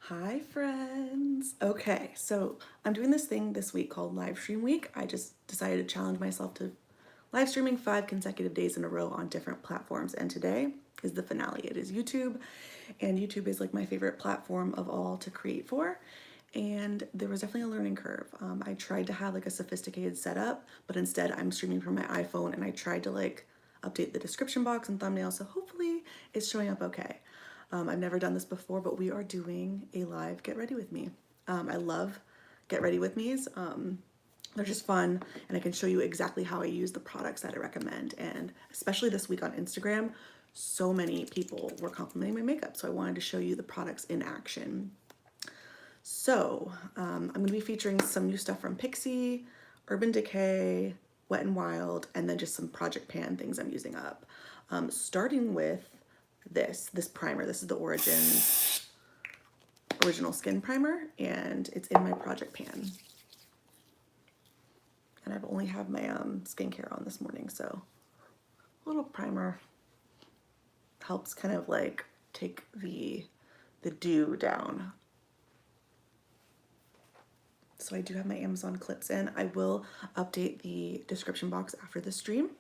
Hi friends. Okay, so I'm doing this thing this week called live stream week. I just decided to challenge myself to live streaming 5 consecutive days in a row on different platforms, and today is the finale. It is YouTube, and YouTube is like my favorite platform of all to create for, and there was definitely a learning curve. I tried to have like a sophisticated setup, but instead I'm streaming from my iPhone, and I tried to like update the description box and thumbnail, so hopefully it's showing up okay. I've never done this before, but we are doing a live Get Ready With Me. I love Get Ready With Me's. They're just fun, and I can show you exactly how I use the products that I recommend. And especially this week on Instagram, so many people were complimenting my makeup, so I wanted to show you the products in action. So I'm going to be featuring some new stuff from Pixi, Urban Decay, Wet n Wild, and then just some Project Pan things I'm using up. Starting with this primer. This is the Origins Original Skin Primer, and it's in my Project Pan. And I've only had my skincare on this morning, so a little primer helps kind of like take the dew down. So I do have my Amazon clips in. I will update the description box after the stream,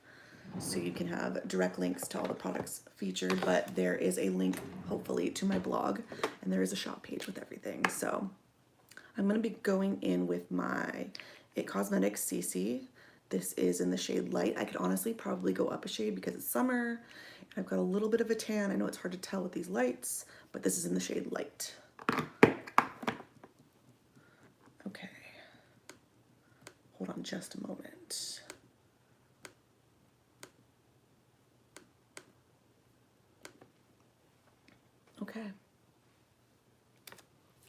so you can have direct links to all the products featured, but there is a link hopefully to my blog, and there is a shop page with everything. So I'm going to be going in with my It Cosmetics CC. This is in the shade Light. I could honestly probably go up a shade because it's summer, and I've got a little bit of a tan. I know it's hard to tell with these lights, but this is in the shade Light. Okay. Hold on just a moment. Okay.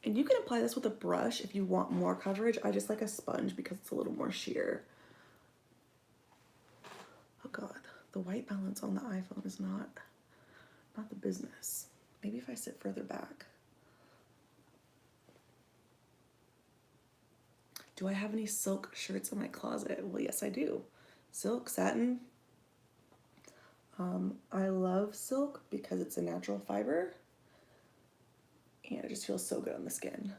And you can apply this with a brush if you want more coverage. I just like a sponge because it's a little more sheer. Oh God, the white balance on the iPhone is not the business. Maybe if I sit further back. Do I have any silk shirts in my closet? Well, yes, I do. Silk, satin. I love silk because it's a natural fiber, and it just feels so good on the skin.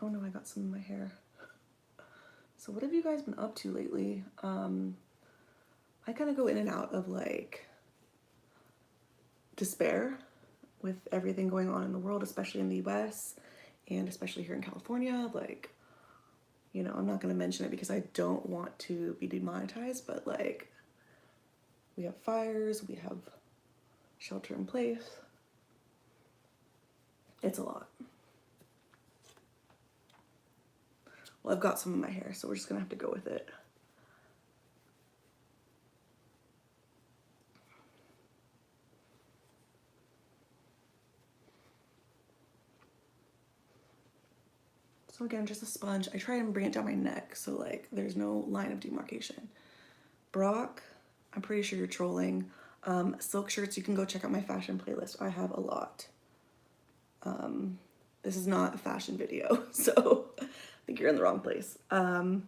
Oh no, I got some in my hair. So what have you guys been up to lately? I kind of go in and out of like despair with everything going on in the world, especially in the US and especially here in California. Like, you know, I'm not going to mention it because I don't want to be demonetized, but like we have fires, we have shelter in place. It's a lot. Well, I've got some in my hair, so we're just gonna have to go with it. So again, just a sponge. I try and bring it down my neck so like there's no line of demarcation. Brock, I'm pretty sure you're trolling. Silk shirts, you can go check out my fashion playlist. I have a lot. This is not a fashion video, so I think you're in the wrong place. Oh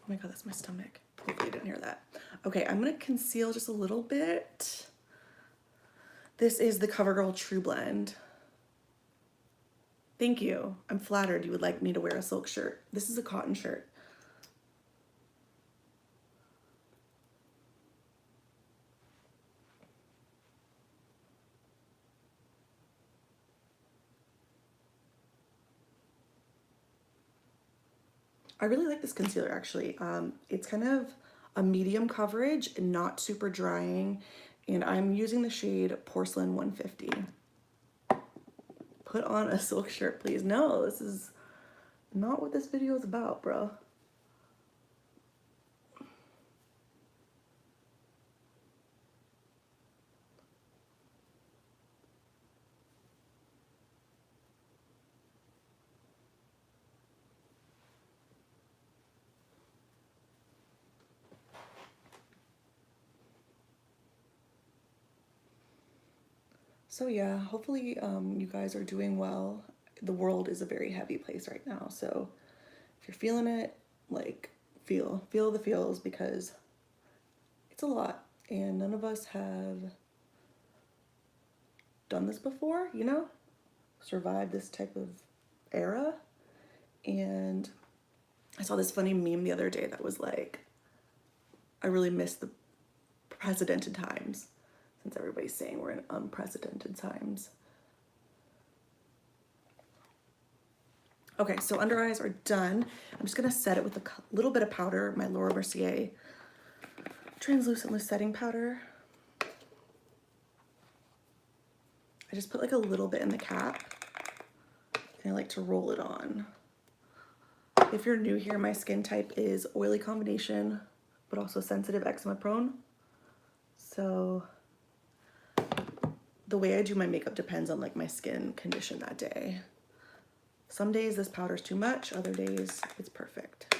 my God, that's my stomach. Hopefully you didn't hear that. Okay, I'm gonna conceal just a little bit. This is the CoverGirl True Blend. Thank you. I'm flattered you would like me to wear a silk shirt. This is a cotton shirt. I really like this concealer actually. It's kind of a medium coverage and not super drying, and I'm using the shade Porcelain 150. Put on a silk shirt, please. No, this is not what this video is about, bro. So yeah, hopefully you guys are doing well. The world is a very heavy place right now, so if you're feeling it, like feel the feels, because it's a lot and none of us have done this before, you know, survived this type of era. And I saw this funny meme the other day that was like, I really miss the precedented times, since everybody's saying we're in unprecedented times. Okay, so under eyes are done. I'm just gonna set it with a little bit of powder, my Laura Mercier translucent loose setting powder. I just put like a little bit in the cap and I like to roll it on. If you're new here, my skin type is oily combination, but also sensitive, eczema prone. So the way I do my makeup depends on like my skin condition that day. Some days this powder's too much, other days it's perfect.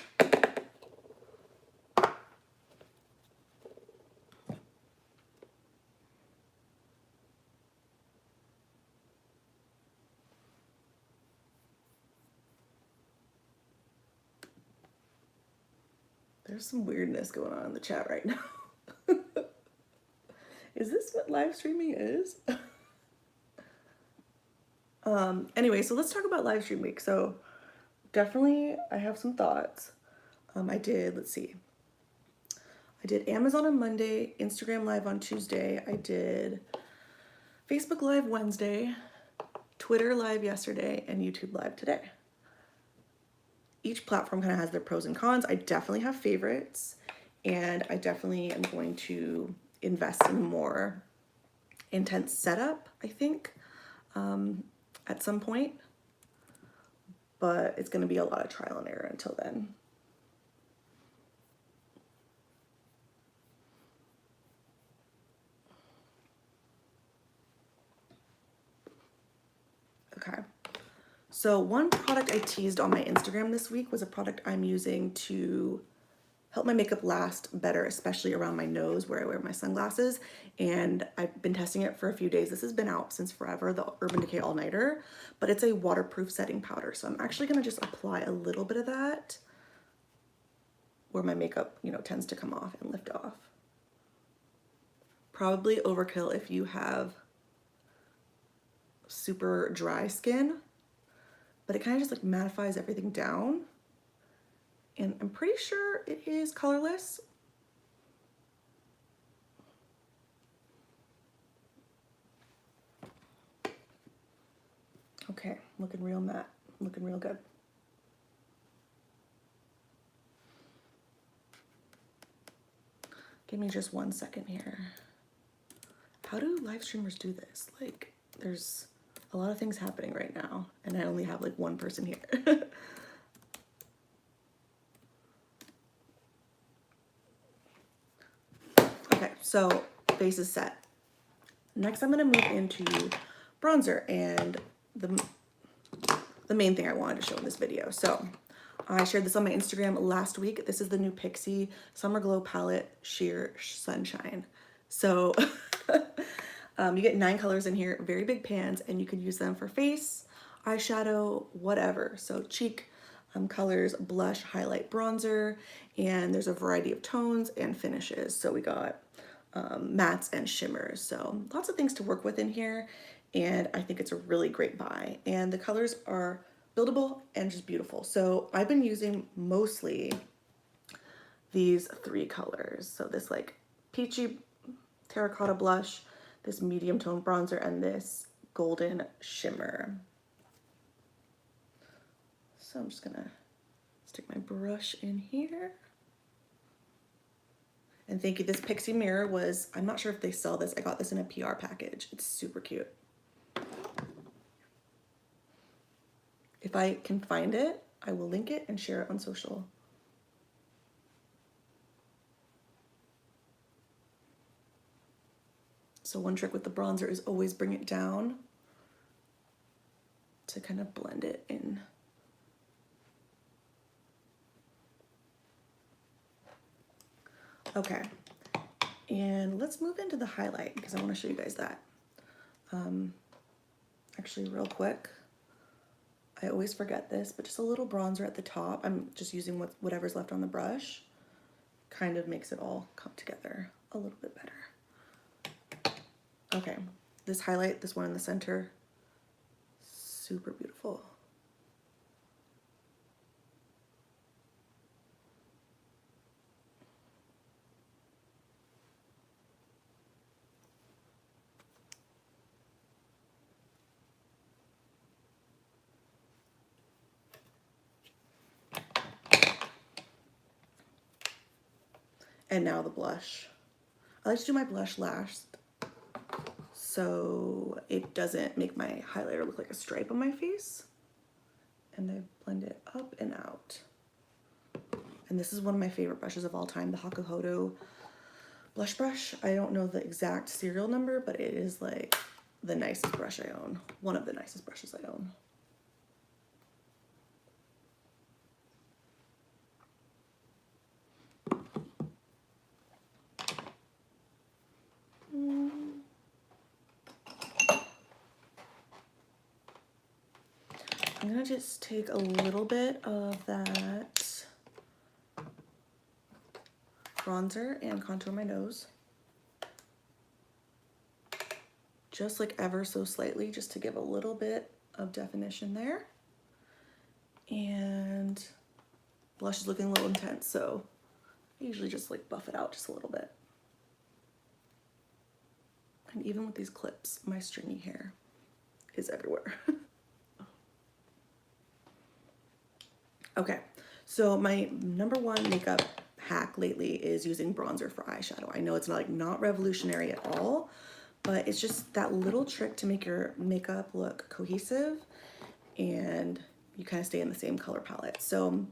There's some weirdness going on in the chat right now. Is this what live streaming is? Anyway, so let's talk about live stream week. So definitely I have some thoughts. Let's see. I did Amazon on Monday, Instagram Live on Tuesday. I did Facebook Live Wednesday, Twitter Live yesterday, and YouTube Live today. Each platform kind of has their pros and cons. I definitely have favorites, and I definitely am going to invest in more intense setup, I think, at some point, but it's going to be a lot of trial and error until then. Okay. So one product I teased on my Instagram this week was a product I'm using to help my makeup last better, especially around my nose where I wear my sunglasses. And I've been testing it for a few days. This has been out since forever, the Urban Decay All Nighter, but it's a waterproof setting powder. So I'm actually gonna just apply a little bit of that where my makeup, you know, tends to come off and lift off. Probably overkill if you have super dry skin, but it kind of just like mattifies everything down. And I'm pretty sure it is colorless. Okay, looking real matte, looking real good. Give me just 1 second here. How do live streamers do this? Like, there's a lot of things happening right now, and I only have like one person here. Okay, so base is set. Next, I'm gonna move into bronzer, and the main thing I wanted to show in this video. So I shared this on my Instagram last week. This is the new Pixi Summer Glow Palette Sheer Sunshine. So you get 9 colors in here, very big pans, and you can use them for face, eyeshadow, whatever. So cheek colors, blush, highlight, bronzer, and there's a variety of tones and finishes. So we got mattes and shimmers. So lots of things to work with in here, and I think it's a really great buy. And the colors are buildable and just beautiful. So I've been using mostly these 3 colors. So this like peachy terracotta blush, this medium tone bronzer, and this golden shimmer. So I'm just gonna stick my brush in here. And thank you, this Pixi mirror was, I'm not sure if they sell this, I got this in a PR package. It's super cute. If I can find it, I will link it and share it on social. So one trick with the bronzer is always bring it down to kind of blend it in. Okay, and let's move into the highlight because I want to show you guys that. Actually, real quick, I always forget this, but just a little bronzer at the top. I'm just using whatever's left on the brush. Kind of makes it all come together a little bit better. Okay, this highlight, this one in the center, super beautiful. And now the blush. I like to do my blush last so it doesn't make my highlighter look like a stripe on my face. And I blend it up and out. And this is one of my favorite brushes of all time, the Hakuhodo blush brush. I don't know the exact serial number, but it is like the nicest brush I own. One of the nicest brushes I own. I'm gonna just take a little bit of that bronzer and contour my nose. Just like ever so slightly, just to give a little bit of definition there. And blush is looking a little intense, so I usually just like buff it out just a little bit. And even with these clips, my stringy hair is everywhere. Okay, so my number one makeup hack lately is using bronzer for eyeshadow. I know it's not revolutionary at all, but it's just that little trick to make your makeup look cohesive and you kind of stay in the same color palette. So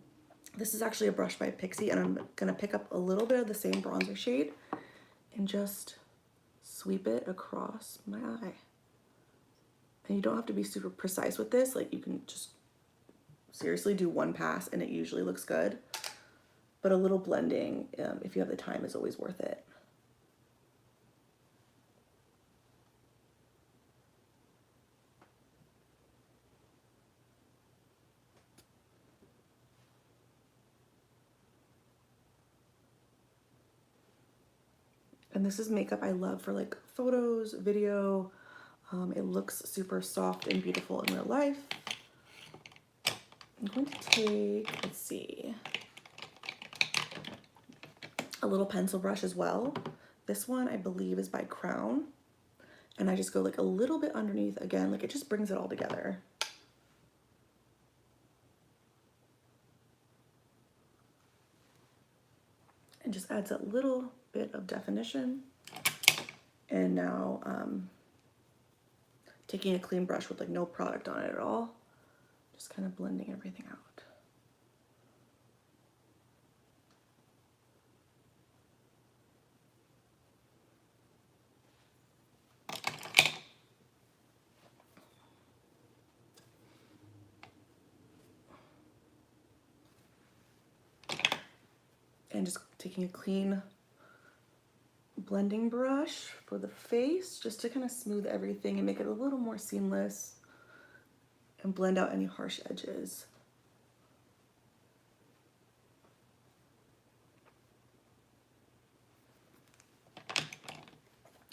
this is actually a brush by Pixi, and I'm gonna pick up a little bit of the same bronzer shade and just sweep it across my eye. And you don't have to be super precise with this, like you can just seriously do one pass and it usually looks good. But a little blending, if you have the time, is always worth it. And this is makeup I love for like photos, video. It looks super soft and beautiful in real life. I'm going to take, let's see, a little pencil brush as well. This one I believe is by Crown. And I just go like a little bit underneath again, like it just brings it all together. And just adds a little bit of definition. And now taking a clean brush with like no product on it at all, just kind of blending everything out. And just taking a clean blending brush for the face, just to kind of smooth everything and make it a little more seamless and blend out any harsh edges.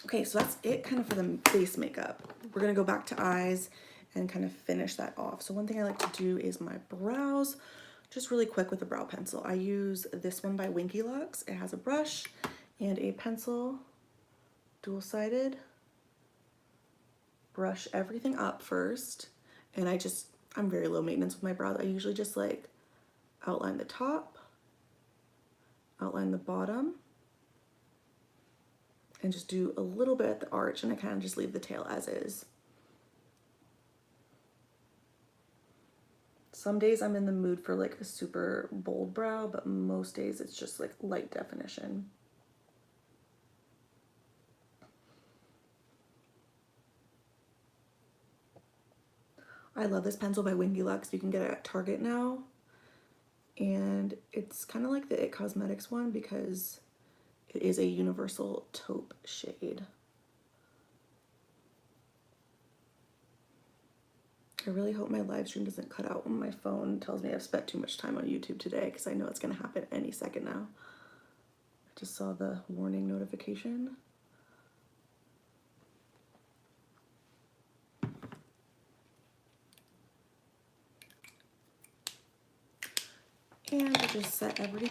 Okay, so that's it kind of for the face makeup. We're gonna go back to eyes and kind of finish that off. So one thing I like to do is my brows, just really quick with a brow pencil. I use this one by Winky Lux. It has a brush and a pencil, dual-sided. Brush everything up first. And I'm very low maintenance with my brows. I usually just like outline the top, outline the bottom, and just do a little bit at the arch, and I kind of just leave the tail as is. Some days I'm in the mood for like a super bold brow, but most days it's just like light definition. I love this pencil by Winky Lux. You can get it at Target now. And it's kind of like the It Cosmetics one because it is a universal taupe shade. I really hope my live stream doesn't cut out when my phone tells me I've spent too much time on YouTube today, because I know it's going to happen any second now. I just saw the warning notification. And I just set everything